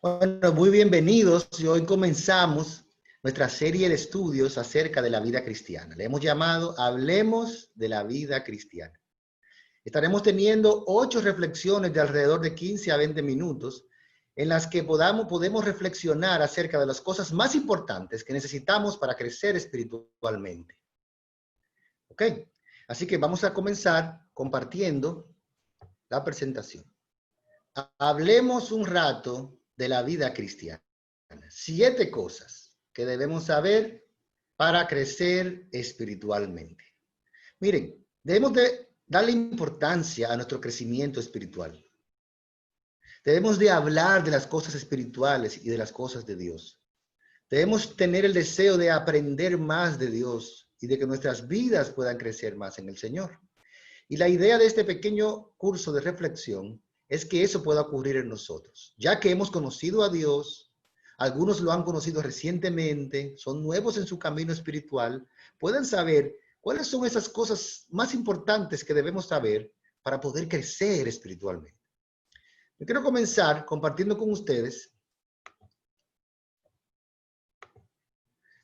Bueno, muy bienvenidos y hoy comenzamos nuestra serie de estudios acerca de la vida cristiana. Le hemos llamado Hablemos de la vida cristiana. Estaremos teniendo 8 reflexiones de alrededor de 15 a 20 minutos en las que podemos reflexionar acerca de las cosas más importantes que necesitamos para crecer espiritualmente. ¿Ok? Así que vamos a comenzar compartiendo la presentación. Hablemos un rato de la vida cristiana. 7 cosas que debemos saber para crecer espiritualmente. Miren, debemos de darle importancia a nuestro crecimiento espiritual. Debemos de hablar de las cosas espirituales y de las cosas de Dios. Debemos tener el deseo de aprender más de Dios y de que nuestras vidas puedan crecer más en el Señor. Y la idea de este pequeño curso de reflexión es que eso pueda ocurrir en nosotros, ya que hemos conocido a Dios, algunos lo han conocido recientemente, son nuevos en su camino espiritual, pueden saber cuáles son esas cosas más importantes que debemos saber para poder crecer espiritualmente. Yo quiero comenzar compartiendo con ustedes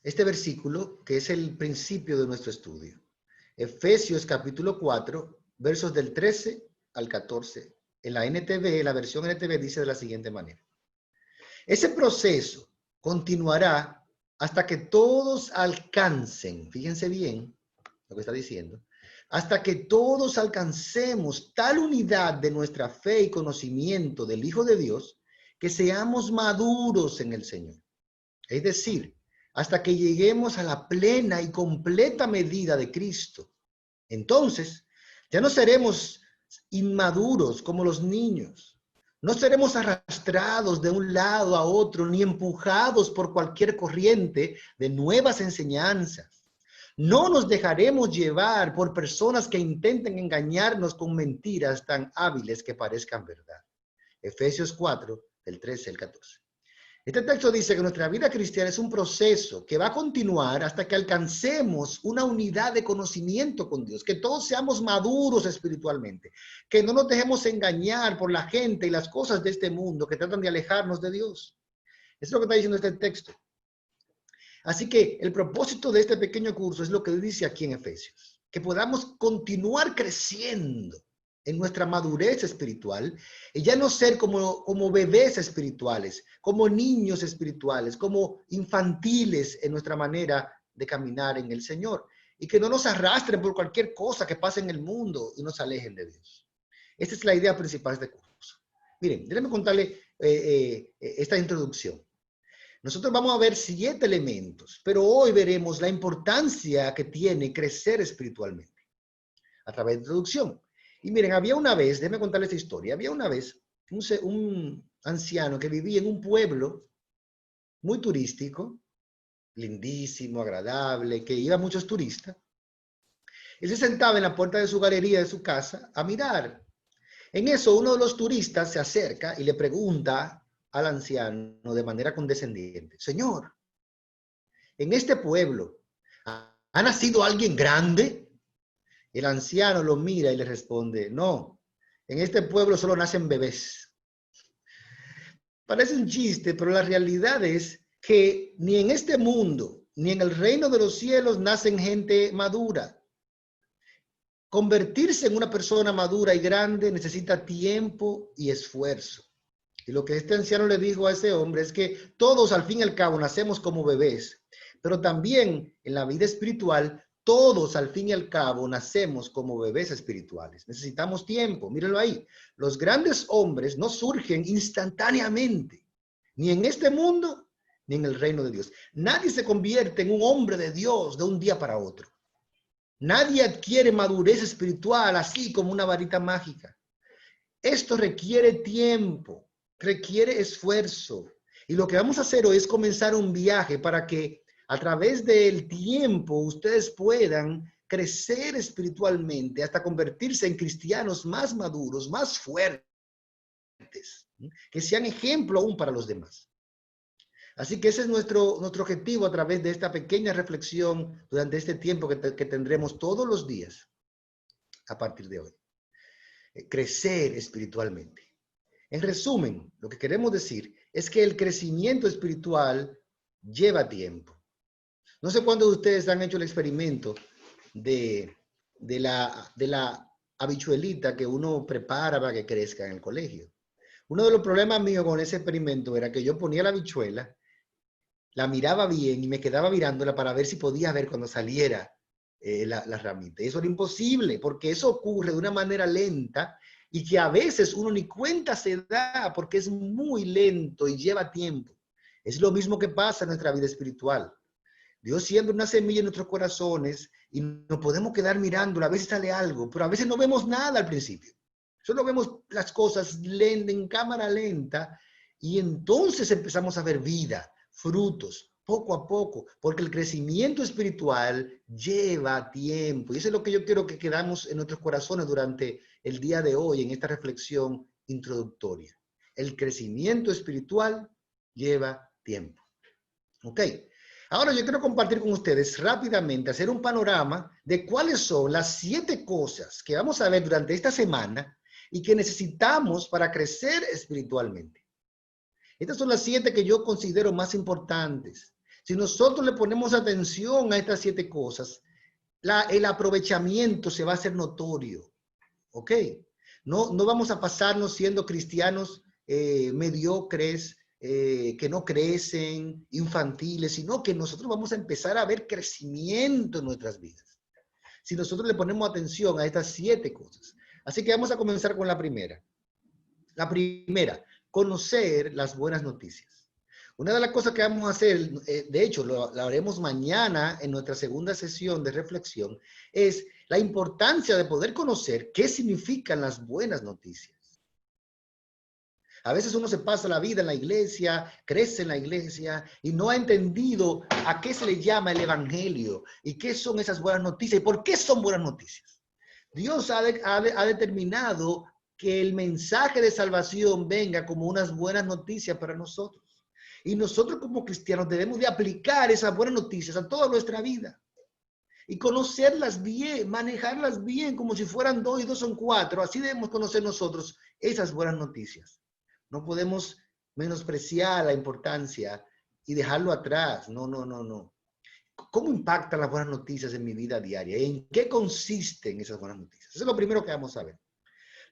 este versículo que es el principio de nuestro estudio. Efesios capítulo 4, versos del 13 al 14. En la NTV, la versión NTV dice de la siguiente manera. Ese proceso continuará hasta que todos alcancen, fíjense bien lo que está diciendo, hasta que todos alcancemos tal unidad de nuestra fe y conocimiento del Hijo de Dios, que seamos maduros en el Señor. Es decir, hasta que lleguemos a la plena y completa medida de Cristo. Entonces, ya no seremos inmaduros como los niños. No seremos arrastrados de un lado a otro ni empujados por cualquier corriente de nuevas enseñanzas. No nos dejaremos llevar por personas que intenten engañarnos con mentiras tan hábiles que parezcan verdad. Efesios 4, del 13 al 14. Este texto dice que nuestra vida cristiana es un proceso que va a continuar hasta que alcancemos una unidad de conocimiento con Dios, que todos seamos maduros espiritualmente, que no nos dejemos engañar por la gente y las cosas de este mundo que tratan de alejarnos de Dios. Eso es lo que está diciendo este texto. Así que el propósito de este pequeño curso es lo que dice aquí en Efesios, que podamos continuar creciendo en nuestra madurez espiritual y ya no ser como bebés espirituales, como niños espirituales, como infantiles en nuestra manera de caminar en el Señor y que no nos arrastren por cualquier cosa que pase en el mundo y nos alejen de Dios. Esta es la idea principal de este curso. Miren, déjenme contarle esta introducción. Nosotros vamos a ver 7 elementos, pero hoy veremos la importancia que tiene crecer espiritualmente a través de introducción. Y miren, había una vez, déjenme contarles esta historia, había una vez un anciano que vivía en un pueblo muy turístico, lindísimo, agradable, que iba muchos turistas. Él se sentaba en la puerta de su galería de su casa a mirar. En eso uno de los turistas se acerca y le pregunta al anciano de manera condescendiente, señor, en este pueblo, ¿ha nacido alguien grande? El anciano lo mira y le responde, no, en este pueblo solo nacen bebés. Parece un chiste, pero la realidad es que ni en este mundo, ni en el reino de los cielos nacen gente madura. Convertirse en una persona madura y grande necesita tiempo y esfuerzo. Y lo que este anciano le dijo a ese hombre es que todos al fin y al cabo nacemos como bebés, pero también en la vida espiritual todos al fin y al cabo nacemos como bebés espirituales. Necesitamos tiempo, mírenlo ahí. Los grandes hombres no surgen instantáneamente, ni en este mundo, ni en el reino de Dios. Nadie se convierte en un hombre de Dios de un día para otro. Nadie adquiere madurez espiritual así como una varita mágica. Esto requiere tiempo, requiere esfuerzo. Y lo que vamos a hacer hoy es comenzar un viaje para que a través del tiempo ustedes puedan crecer espiritualmente hasta convertirse en cristianos más maduros, más fuertes, que sean ejemplo aún para los demás. Así que ese es nuestro objetivo a través de esta pequeña reflexión durante este tiempo que tendremos todos los días a partir de hoy. Crecer espiritualmente. En resumen, lo que queremos decir es que el crecimiento espiritual lleva tiempo. No sé cuántos de ustedes han hecho el experimento de la habichuelita que uno prepara para que crezca en el colegio. Uno de los problemas míos con ese experimento era que yo ponía la habichuela, la miraba bien y me quedaba mirándola para ver si podía ver cuando saliera la ramita. Y eso era imposible, porque eso ocurre de una manera lenta y que a veces uno ni cuenta se da porque es muy lento y lleva tiempo. Es lo mismo que pasa en nuestra vida espiritual. Dios siembra una semilla en nuestros corazones y nos podemos quedar mirándola, a veces sale algo, pero a veces no vemos nada al principio. Solo vemos las cosas en cámara lenta y entonces empezamos a ver vida, frutos, poco a poco, porque el crecimiento espiritual lleva tiempo. Y eso es lo que yo quiero que quedamos en nuestros corazones durante el día de hoy, en esta reflexión introductoria. El crecimiento espiritual lleva tiempo. ¿Ok? Ahora yo quiero compartir con ustedes rápidamente, hacer un panorama de cuáles son las 7 cosas que vamos a ver durante esta semana y que necesitamos para crecer espiritualmente. Estas son las 7 que yo considero más importantes. Si nosotros le ponemos atención a estas 7 cosas, el aprovechamiento se va a hacer notorio. ¿Ok? No vamos a pasarnos siendo cristianos mediocres, que no crecen, infantiles, sino que nosotros vamos a empezar a ver crecimiento en nuestras vidas. Si nosotros le ponemos atención a estas 7 cosas. Así que vamos a comenzar con la primera. La primera, conocer las buenas noticias. Una de las cosas que vamos a hacer, de hecho, lo haremos mañana en nuestra segunda sesión de reflexión, es la importancia de poder conocer qué significan las buenas noticias. A veces uno se pasa la vida en la iglesia, crece en la iglesia y no ha entendido a qué se le llama el evangelio y qué son esas buenas noticias y por qué son buenas noticias. Dios ha determinado que el mensaje de salvación venga como unas buenas noticias para nosotros. Y nosotros como cristianos debemos de aplicar esas buenas noticias a toda nuestra vida. Y conocerlas bien, manejarlas bien, como si fueran 2 y 2 son 4. Así debemos conocer nosotros esas buenas noticias. No podemos menospreciar la importancia y dejarlo atrás. No. ¿Cómo impactan las buenas noticias en mi vida diaria? ¿En qué consisten esas buenas noticias? Eso es lo primero que vamos a ver.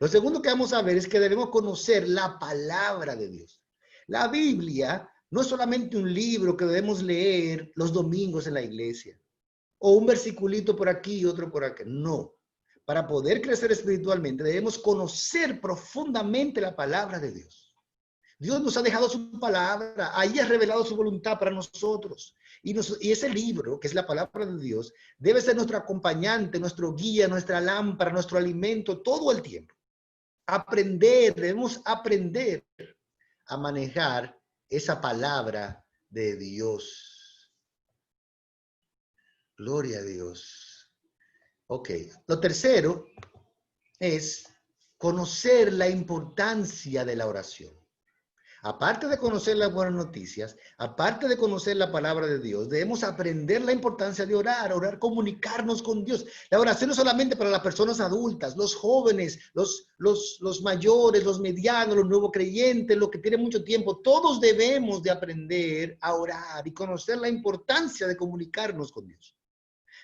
Lo segundo que vamos a ver es que debemos conocer la palabra de Dios. La Biblia no es solamente un libro que debemos leer los domingos en la iglesia, o un versiculito por aquí y otro por acá. No. Para poder crecer espiritualmente debemos conocer profundamente la palabra de Dios. Dios nos ha dejado su palabra, ahí ha revelado su voluntad para nosotros. Y ese libro, que es la palabra de Dios, debe ser nuestro acompañante, nuestro guía, nuestra lámpara, nuestro alimento todo el tiempo. Debemos aprender a manejar esa palabra de Dios. Gloria a Dios. Ok, lo tercero es conocer la importancia de la oración. Aparte de conocer las buenas noticias, aparte de conocer la palabra de Dios, debemos aprender la importancia de orar, comunicarnos con Dios. La oración no es solamente para las personas adultas, los jóvenes, los mayores, los medianos, los nuevos creyentes, los que tienen mucho tiempo. Todos debemos de aprender a orar y conocer la importancia de comunicarnos con Dios.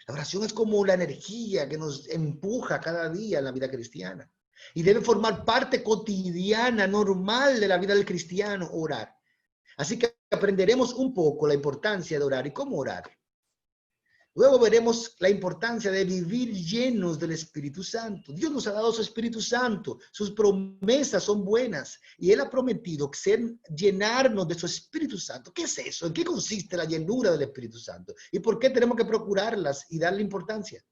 La oración es como la energía que nos empuja cada día en la vida cristiana. Y debe formar parte cotidiana, normal de la vida del cristiano, orar. Así que aprenderemos un poco la importancia de orar y cómo orar. Luego veremos la importancia de vivir llenos del Espíritu Santo. Dios nos ha dado su Espíritu Santo. Sus promesas son buenas. Y Él ha prometido llenarnos de su Espíritu Santo. ¿Qué es eso? ¿En qué consiste la llenura del Espíritu Santo? ¿Y por qué tenemos que procurarlas y darle importancia?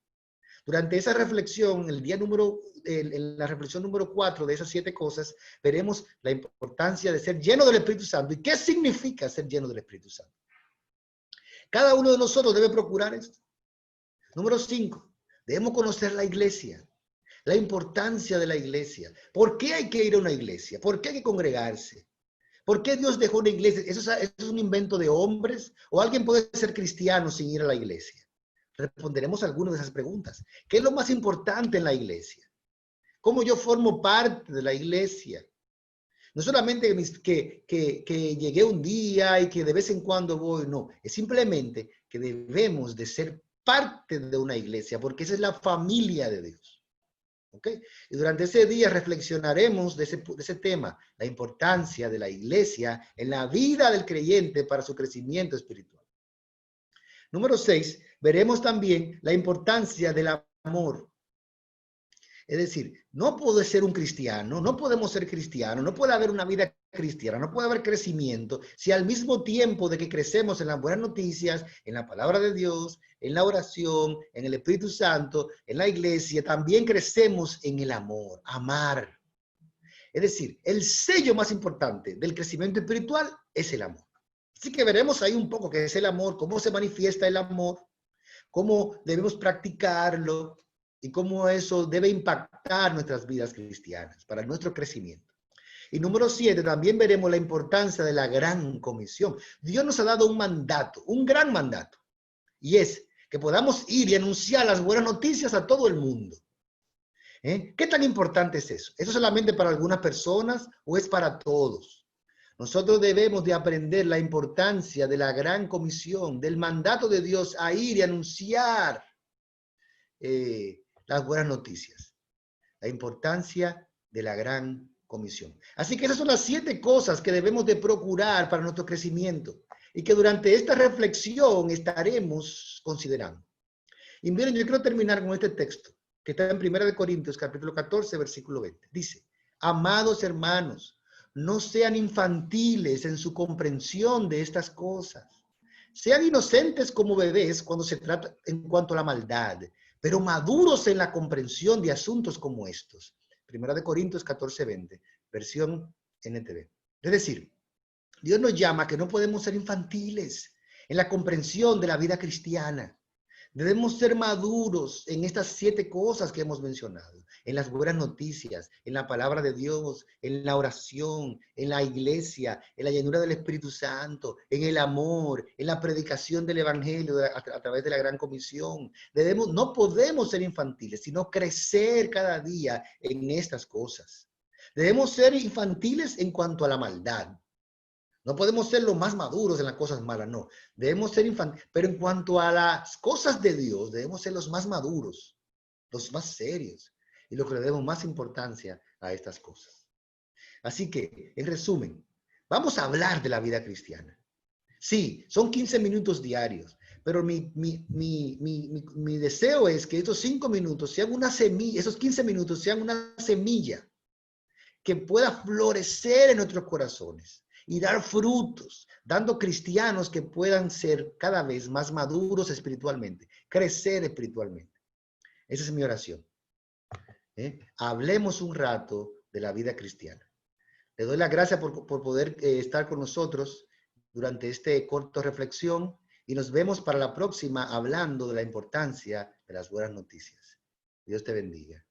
Durante esa reflexión, en la reflexión número 4 de esas 7 cosas, veremos la importancia de ser lleno del Espíritu Santo y qué significa ser lleno del Espíritu Santo. Cada uno de nosotros debe procurar esto. Número 5, debemos conocer la iglesia, la importancia de la iglesia. ¿Por qué hay que ir a una iglesia? ¿Por qué hay que congregarse? ¿Por qué Dios dejó una iglesia? ¿Eso es un invento de hombres? ¿O alguien puede ser cristiano sin ir a la iglesia? Responderemos algunas de esas preguntas. ¿Qué es lo más importante en la iglesia? ¿Cómo yo formo parte de la iglesia? No solamente que llegué un día y que de vez en cuando voy, no. Es simplemente que debemos de ser parte de una iglesia, porque esa es la familia de Dios. ¿Ok? Y durante ese día reflexionaremos de ese tema, la importancia de la iglesia en la vida del creyente para su crecimiento espiritual. Número 6, veremos también la importancia del amor. Es decir, no puede ser un cristiano, no podemos ser cristianos, no puede haber una vida cristiana, no puede haber crecimiento si al mismo tiempo de que crecemos en las buenas noticias, en la palabra de Dios, en la oración, en el Espíritu Santo, en la iglesia, también crecemos en el amor, amar. Es decir, el sello más importante del crecimiento espiritual es el amor. Así que veremos ahí un poco qué es el amor, cómo se manifiesta el amor, cómo debemos practicarlo y cómo eso debe impactar nuestras vidas cristianas para nuestro crecimiento. Y número 7, también veremos la importancia de la gran comisión. Dios nos ha dado un mandato, un gran mandato, y es que podamos ir y anunciar las buenas noticias a todo el mundo. ¿Qué tan importante es eso? ¿Eso solamente para algunas personas o es para todos? Nosotros debemos de aprender la importancia de la gran comisión, del mandato de Dios a ir y anunciar las buenas noticias. La importancia de la gran comisión. Así que esas son las 7 cosas que debemos de procurar para nuestro crecimiento y que durante esta reflexión estaremos considerando. Y miren, yo quiero terminar con este texto que está en 1 Corintios capítulo 14, versículo 20. Dice, amados hermanos, no sean infantiles en su comprensión de estas cosas. Sean inocentes como bebés cuando se trata en cuanto a la maldad, pero maduros en la comprensión de asuntos como estos. 1 Corintios 14, 20, versión NTV. Es decir, Dios nos llama a que no podemos ser infantiles en la comprensión de la vida cristiana. Debemos ser maduros en estas 7 cosas que hemos mencionado, en las buenas noticias, en la palabra de Dios, en la oración, en la iglesia, en la llenura del Espíritu Santo, en el amor, en la predicación del Evangelio a través de la Gran Comisión. No podemos ser infantiles, sino crecer cada día en estas cosas. Debemos ser infantiles en cuanto a la maldad. No podemos ser los más maduros en las cosas malas, no. Debemos ser infantiles. Pero en cuanto a las cosas de Dios, debemos ser los más maduros, los más serios y los que le demos más importancia a estas cosas. Así que, en resumen, vamos a hablar de la vida cristiana. Sí, son 15 minutos diarios, pero mi deseo es que estos 5 minutos sean una semilla, esos 15 minutos sean una semilla que pueda florecer en nuestros corazones y dar frutos, dando cristianos que puedan ser cada vez más maduros espiritualmente, crecer espiritualmente. Esa es mi oración. Hablemos un rato de la vida cristiana. Le doy las gracias por poder estar con nosotros durante este corto reflexión y nos vemos para la próxima hablando de la importancia de las buenas noticias. Dios te bendiga.